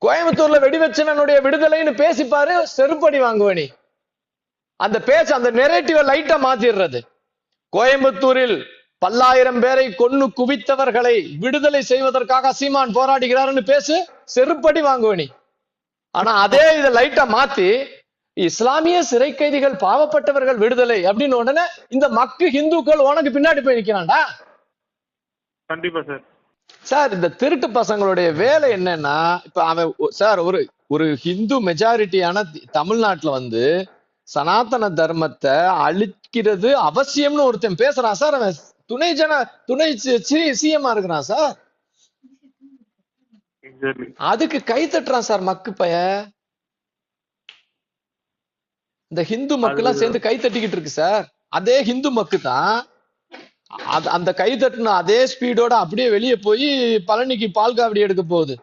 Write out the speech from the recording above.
கோயம்புத்தூர்ல வெடி வச்சவனுடைய விடுதலைன்னு பேசிப்பாரு, செருப்படி வாங்குவனி. அந்த பேச்சு, அந்த நெரேட்டிவ லைட்டா மாத்திடுறது. கோயம்புத்தூரில் பல்லாயிரம் பேரை கொன்னு குவித்தவர்களை விடுதலை செய்வதற்காக சீமான் போராடுகிறாருன்னு பேசு, செருப்படி வாங்குவனி. ஆனா அதே இதை லைட்டா மாத்தி இஸ்லாமிய சிறை கைதிகள் பாவப்பட்டவர்கள் விடுதலை அப்படின்னு உடனே இந்த மக்கு ஹிந்துக்கள் உனக்கு பின்னாடி போய் நிக்கிறான்டா. கண்டிப்பா சார். சார் இந்த திருட்டு பசங்களுடைய வேலை என்னன்னா, இப்ப அவன் சார் ஒரு ஹிந்து மெஜாரிட்டியான தமிழ்நாட்டுல வந்து சனாதன தர்மத்தை அழிக்கிறது அவசியம்னு ஒருத்தன் பேசுறான் சார். அவன் துணை சிஎம்மா இருக்கிறான் சார். அதுக்கு கை தட்டுறான் சார் மக்கு பைய. இந்த ஹிந்து மக்கள்லாம் சேர்ந்து கை தட்டிக்கிட்டு இருக்கு சார். அதே ஹிந்து மக்கு தான் அந்த கை தட்டுன அதே ஸ்பீடோட அப்படியே வெளியே போய் பழனிக்கு பால் காவடி எடுக்க போகுது.